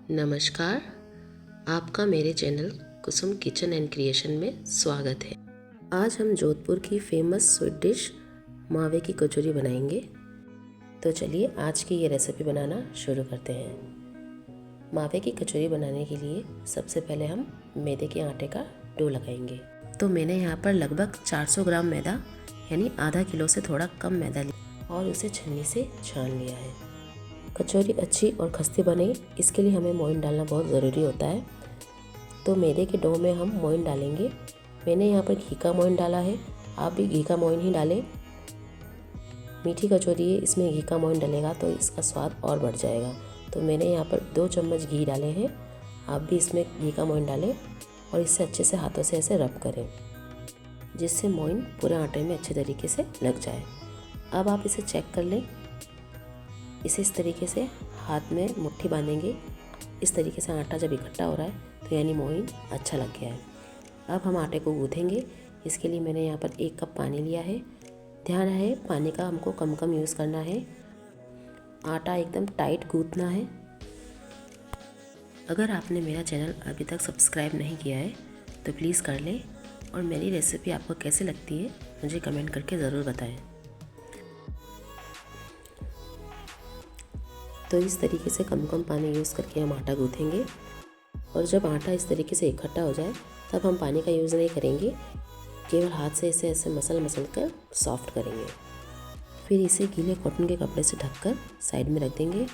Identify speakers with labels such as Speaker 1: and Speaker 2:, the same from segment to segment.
Speaker 1: नमस्कार, आपका मेरे channel Kusum kitchen and creation में स्वागत है। आज हम जोधपुर की फेमस स्वीट डिश मावे की कचौरी बनाएंगे। तो चलिए आज की ये रेसिपी बनाना शुरू करते हैं। मावे की कचौरी बनाने के लिए सबसे पहले हम मैदे के आटे का डो लगाएंगे। तो मैंने यहाँ पर लगभग 400 ग्राम मैदा यानी आधा किलो से थोड़ा कम मैदा लिया और उसे छन्नी से छान लिया है। कचौरी अच्छी और खस्ती बने इसके लिए हमें मोइन डालना बहुत ज़रूरी होता है। तो मैदे के डो में हम मोइन डालेंगे। मैंने यहाँ पर घी का मोइन डाला है, आप भी घी का मोइन ही डालें। मीठी कचौरी है, इसमें घी का मोइन डलेगा तो इसका स्वाद और बढ़ जाएगा। तो मैंने यहाँ पर 2 चम्मच घी डाले हैं, आप भी इसमें घी का मोइन डालें और इसे अच्छे से हाथों से ऐसे रब करें जिससे मोइन पूरे आटे में अच्छे तरीके से लग जाए। अब आप इसे चेक कर लें। इसे इस तरीके से हाथ में मुट्ठी बांधेंगे। इस तरीके से आटा जब इकट्ठा हो रहा है तो यानी मोइन अच्छा लग गया है। अब हम आटे को गूँथेंगे। इसके लिए मैंने यहाँ पर 1 कप पानी लिया है। ध्यान रहे पानी का हमको कम कम यूज़ करना है। आटा एकदम टाइट गूँथना है। अगर आपने मेरा चैनल अभी तक सब्सक्राइब नहीं किया है तो प्लीज़ कर लें और मेरी रेसिपी आपको कैसे लगती है मुझे कमेंट करके ज़रूर बताएं। तो इस तरीके से कम कम पानी यूज़ करके हम आटा गूँथेंगे और जब आटा इस तरीके से इकट्ठा हो जाए तब हम पानी का यूज़ नहीं करेंगे, केवल हाथ से इसे ऐसे मसल कर सॉफ्ट करेंगे। फिर इसे गीले कॉटन के कपड़े से ढककर साइड में रख देंगे।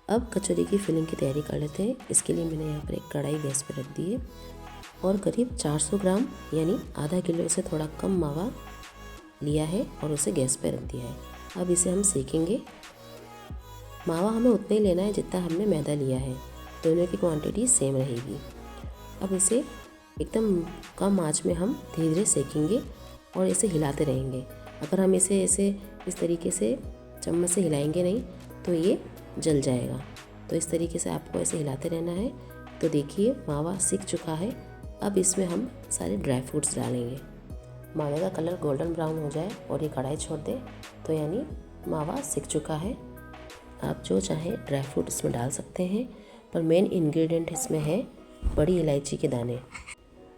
Speaker 1: अब कचौरी की फिलिंग की तैयारी कर लेते हैं। इसके लिए मैंने यहाँ पर एक कढ़ाई गैस पर रख दी है और करीब 400 ग्राम यानी आधा किलो से थोड़ा कम मावा लिया है और उसे गैस पर रख दिया है। अब इसे हम सेकेंगे। मावा हमें उतना ही लेना है जितना हमने मैदा लिया है, दोनों की क्वांटिटी सेम रहेगी। अब इसे एकदम कम आंच में हम धीरे धीरे सेकेंगे और इसे हिलाते रहेंगे। अगर हम इसे ऐसे इस तरीके से चम्मच से हिलाएंगे नहीं तो ये जल जाएगा। तो इस तरीके से आपको ऐसे हिलाते रहना है। तो देखिए मावा सिक चुका है। अब इसमें हम सारे ड्राई फ्रूट्स डालेंगे। मावे का कलर गोल्डन ब्राउन हो जाए और ये कढ़ाई छोड़ दे तो यानी मावा सिक चुका है। आप जो चाहें ड्राई फ्रूट इसमें डाल सकते हैं, पर मेन इंग्रेडिएंट इसमें है बड़ी इलायची के दाने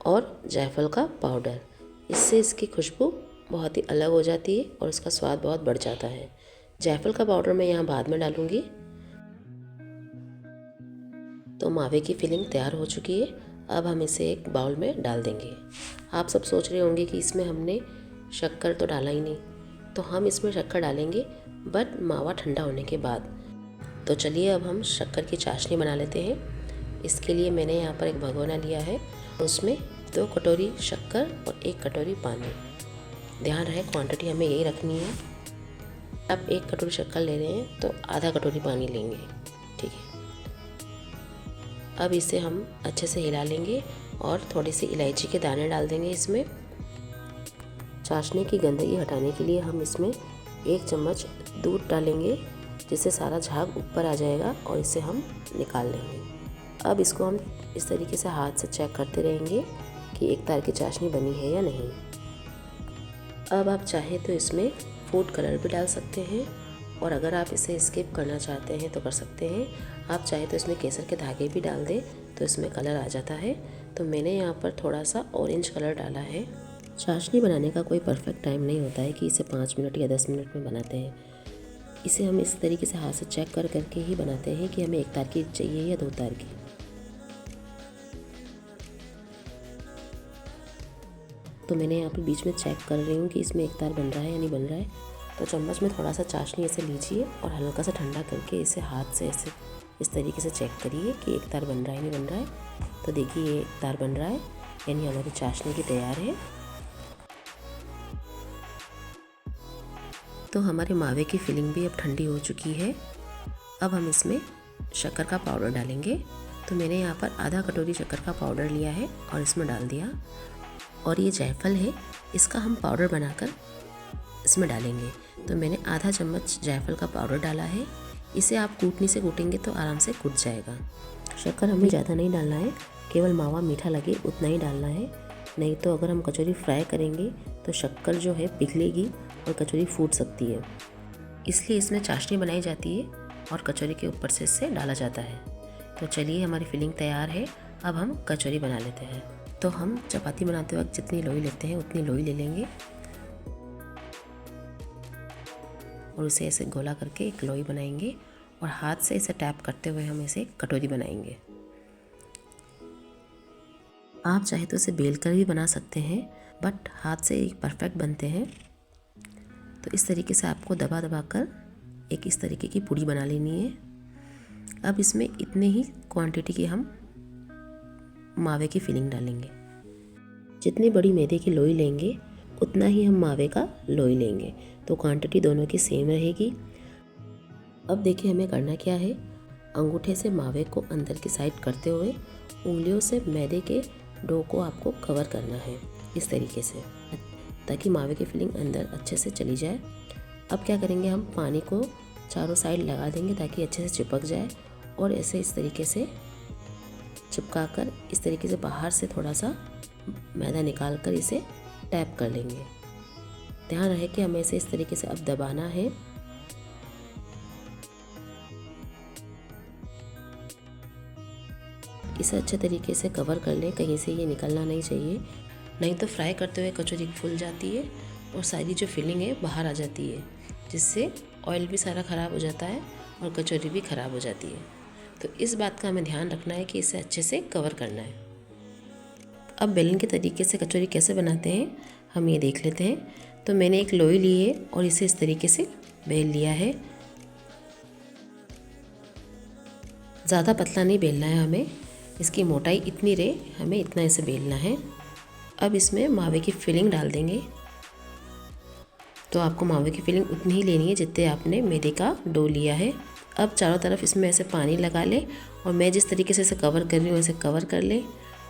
Speaker 1: और जायफल का पाउडर। इससे इसकी खुशबू बहुत ही अलग हो जाती है और इसका स्वाद बहुत बढ़ जाता है। जायफल का पाउडर मैं यहाँ बाद में डालूँगी। तो मावे की फिलिंग तैयार हो चुकी है। अब हम इसे एक बाउल में डाल देंगे। आप सब सोच रहे होंगे कि इसमें हमने शक्कर तो डाला ही नहीं, तो हम इसमें शक्कर डालेंगे बट मावा ठंडा होने के बाद। तो चलिए अब हम शक्कर की चाशनी बना लेते हैं। इसके लिए मैंने यहाँ पर एक भगोना लिया है, उसमें 2 कटोरी शक्कर और 1 कटोरी पानी। ध्यान रहे क्वांटिटी हमें यही रखनी है। अब 1 कटोरी शक्कर ले रहे हैं तो आधा कटोरी पानी लेंगे, ठीक है। अब इसे हम अच्छे से हिला लेंगे और थोड़ी सी इलायची के दाने डाल देंगे इसमें। चाशनी की गंदगी हटाने के लिए हम इसमें 1 चम्मच दूध डालेंगे जिससे सारा झाग ऊपर आ जाएगा और इसे हम निकाल लेंगे। अब इसको हम इस तरीके से हाथ से चेक करते रहेंगे कि एक तार की चाशनी बनी है या नहीं। अब आप चाहें तो इसमें फूड कलर भी डाल सकते हैं और अगर आप इसे स्किप करना चाहते हैं तो कर सकते हैं। आप चाहें तो इसमें केसर के धागे भी डाल दें तो इसमें कलर आ जाता है। तो मैंने यहाँ पर थोड़ा सा ऑरेंज कलर डाला है। चाशनी बनाने का कोई परफेक्ट टाइम नहीं होता है कि इसे 5 मिनट या 10 मिनट में बनाते हैं। इसे हम इस तरीके से हाथ से चेक करके ही बनाते हैं कि हमें 1 तार की चाहिए या 2 तार की। तो मैंने यहाँ पर बीच में चेक कर रही हूँ कि इसमें 1 तार बन रहा है या नहीं बन रहा है। तो चम्मच में थोड़ा सा चाशनी ऐसे लीजिए और हल्का सा ठंडा करके इसे हाथ से ऐसे इस तरीके से चेक करिए कि 1 तार बन रहा है नहीं बन रहा है। तो देखिए ये 1 तार बन रहा है यानी हमारी चाशनी की तैयार है। तो हमारे मावे की फिलिंग भी अब ठंडी हो चुकी है। अब हम इसमें शक्कर का पाउडर डालेंगे। तो मैंने यहाँ पर आधा कटोरी शक्कर का पाउडर लिया है और इसमें डाल दिया। और ये जायफल है, इसका हम पाउडर बनाकर इसमें डालेंगे। तो मैंने आधा चम्मच जायफल का पाउडर डाला है। इसे आप कूटनी से कूटेंगे तो आराम से कूट जाएगा। शक्कर हमें ज़्यादा नहीं डालना है, केवल मावा मीठा लगे उतना ही डालना है। नहीं तो अगर हम कचौरी फ्राई करेंगे तो शक्कर जो है पिघलेगी और कचौरी फूट सकती है। इसलिए इसमें चाशनी बनाई जाती है और कचौरी के ऊपर से इसे डाला जाता है। तो चलिए हमारी फिलिंग तैयार है। अब हम कचौरी बना लेते हैं। तो हम चपाती बनाते वक्त जितनी लोई लेते हैं उतनी लोई ले लेंगे और उसे ऐसे गोला करके एक लोई बनाएंगे और हाथ से इसे टैप करते हुए हम इसे कटोरी बनाएंगे। आप चाहे तो इसे बेल कर भी बना सकते हैं, बट हाथ से एक परफेक्ट बनते हैं। तो इस तरीके से आपको दबा दबा कर एक इस तरीके की पूड़ी बना लेनी है। अब इसमें इतने ही क्वांटिटी की हम मावे की फिलिंग डालेंगे। जितनी बड़ी मैदे की लोई लेंगे उतना ही हम मावे का लोई लेंगे, तो क्वांटिटी दोनों की सेम रहेगी। अब देखिए हमें करना क्या है। अंगूठे से मावे को अंदर की साइड करते हुए उंगलियों से मैदे के डो को आपको कवर करना है इस तरीके से, ताकि मावे की फिलिंग अंदर अच्छे से चली जाए। अब क्या करेंगे, हम पानी को चारों साइड लगा देंगे ताकि अच्छे से चिपक जाए और ऐसे इस तरीके से चिपका कर इस तरीके से बाहर से थोड़ा सा मैदा निकाल कर इसे टैप कर लेंगे। ध्यान रहे कि हमें इसे इस तरीके से अब दबाना है। इसे अच्छे तरीके से कवर कर लें, कहीं से ये निकलना नहीं चाहिए, नहीं तो फ्राई करते हुए कचौरी फूल जाती है और सारी जो फिलिंग है बाहर आ जाती है, जिससे ऑयल भी सारा ख़राब हो जाता है और कचौरी भी ख़राब हो जाती है। तो इस बात का हमें ध्यान रखना है कि इसे अच्छे से कवर करना है। अब बेलन के तरीके से कचौरी कैसे बनाते हैं हम ये देख लेते हैं। तो मैंने एक लोई ली है और इसे इस तरीके से बेल लिया है। ज़्यादा पतला नहीं बेलना है हमें, इसकी मोटाई इतनी रहे, हमें इतना इसे बेलना है। अब इसमें मावे की फिलिंग डाल देंगे। तो आपको मावे की फिलिंग उतनी ही लेनी है जितने आपने मैदे का डो लिया है। अब चारों तरफ इसमें ऐसे पानी लगा लें और मैं जिस तरीके से इसे कवर कर रही हूँ ऐसे कवर कर लें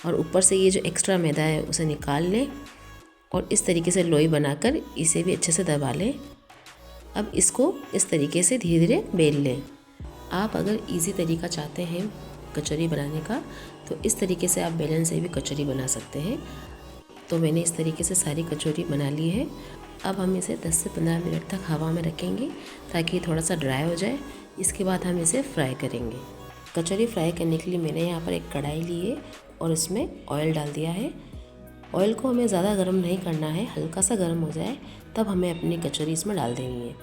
Speaker 1: और ऊपर से ये जो एक्स्ट्रा मैदा है उसे निकाल लें और इस तरीके से लोई बनाकर इसे भी अच्छे से दबा लें। अब इसको इस तरीके से धीरे धीरे बेल लें। आप अगर इजी तरीका चाहते हैं कचौरी बनाने का तो इस तरीके से आप बेलन से भी कचौरी बना सकते हैं। तो मैंने इस तरीके से सारी कचौरी बना ली है। अब हम इसे 10 से 15 मिनट तक हवा में रखेंगे ताकि थोड़ा सा ड्राई हो जाए। इसके बाद हम इसे फ्राई करेंगे। कचौरी फ्राई करने के लिए मैंने यहाँ पर एक कढ़ाई ली है और इसमें ऑयल डाल दिया है। ऑयल को हमें ज़्यादा गर्म नहीं करना है, हल्का सा गर्म हो जाए तब हमें अपनी कचौरी इसमें डाल देनी है।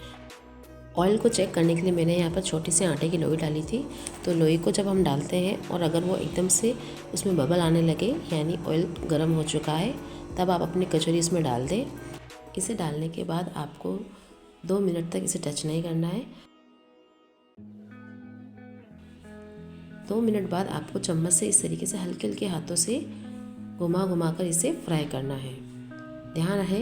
Speaker 1: ऑयल को चेक करने के लिए मैंने यहाँ पर छोटी सी आटे की लोई डाली थी। तो लोई को जब हम डालते हैं और अगर वो एकदम से उसमें बबल आने लगे यानी ऑयल गर्म हो चुका है, तब आप अपनी कचौरी इसमें डाल दें। इसे डालने के बाद आपको 2 मिनट तक इसे टच नहीं करना है। 2 मिनट बाद आपको चम्मच से इस तरीके से हल्के हल्के हाथों से घुमा घुमा कर इसे फ्राई करना है। ध्यान रहे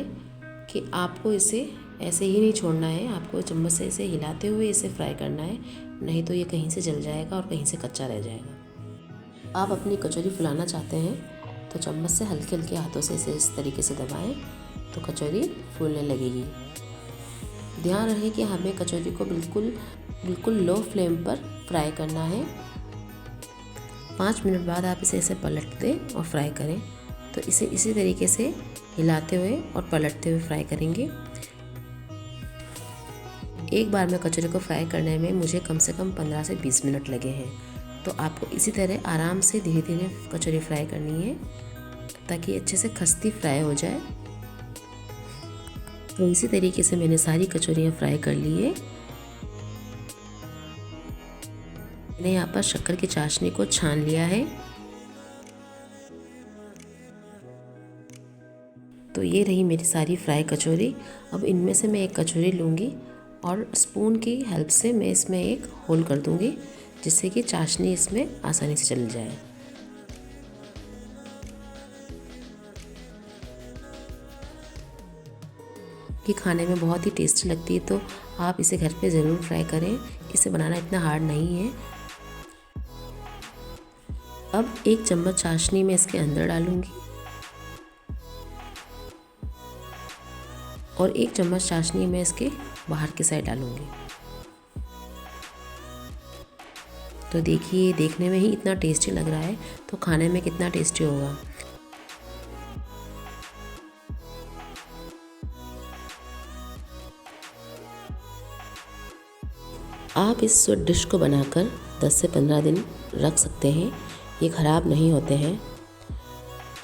Speaker 1: कि आपको इसे ऐसे ही नहीं छोड़ना है, आपको चम्मच से इसे हिलाते हुए इसे फ्राई करना है, नहीं तो ये कहीं से जल जाएगा और कहीं से कच्चा रह जाएगा। आप अपनी कचौरी फुलाना चाहते हैं तो चम्मच से हल्के हल्के हाथों से इसे इस तरीके से दबाएं तो कचौरी फूलने लगेगी। ध्यान रहे कि हमें कचौरी को बिल्कुल लो फ्लेम पर फ्राई करना है। 5 मिनट बाद आप इसे ऐसे पलट दें और फ्राई करें। तो इसे इसी तरीके से हिलाते हुए और पलटते हुए फ्राई करेंगे। एक बार में कचौरी को फ्राई करने में मुझे कम से कम 15 से 20 मिनट लगे हैं। तो आपको इसी तरह आराम से धीरे धीरे कचौरी फ्राई करनी है ताकि अच्छे से खस्ती फ्राई हो जाए। तो इसी तरीके से मैंने सारी कचौरियाँ फ्राई कर ली है। मैंने यहाँ पर शक्कर की चाशनी को छान लिया है। तो ये रही मेरी सारी फ्राई कचौरी। अब इनमें से मैं एक कचौरी लूँगी और स्पून की हेल्प से मैं इसमें एक होल कर दूँगी जिससे कि चाशनी इसमें आसानी से चल जाए। कि खाने में बहुत ही टेस्टी लगती है, तो आप इसे घर पे ज़रूर ट्राई करें। इसे बनाना इतना हार्ड नहीं है। अब 1 चम्मच चाशनी मैं इसके अंदर डालूंगी और 1 चम्मच चाशनी मैं इसके बाहर की साइड डालूंगी। तो देखिए, देखने में ही इतना टेस्टी लग रहा है तो खाने में कितना टेस्टी होगा। आप इस डिश को बनाकर 10 से 15 दिन रख सकते हैं, ये ख़राब नहीं होते हैं।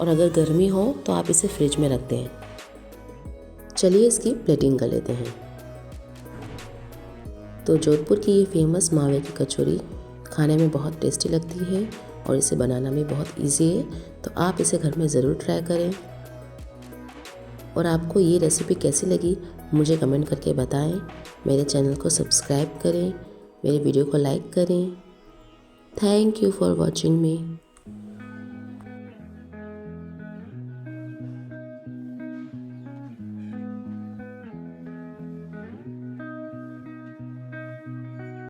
Speaker 1: और अगर गर्मी हो तो आप इसे फ्रिज में रख दें। चलिए इसकी प्लेटिंग कर लेते हैं। तो जोधपुर की ये फेमस मावे की कचौरी खाने में बहुत टेस्टी लगती है और इसे बनाना भी बहुत इजी है, तो आप इसे घर में ज़रूर ट्राई करें। और आपको ये रेसिपी कैसी लगी मुझे कमेंट करके बताएं। मेरे चैनल को सब्सक्राइब करें, मेरे वीडियो को लाइक करें। Thank you for watching me.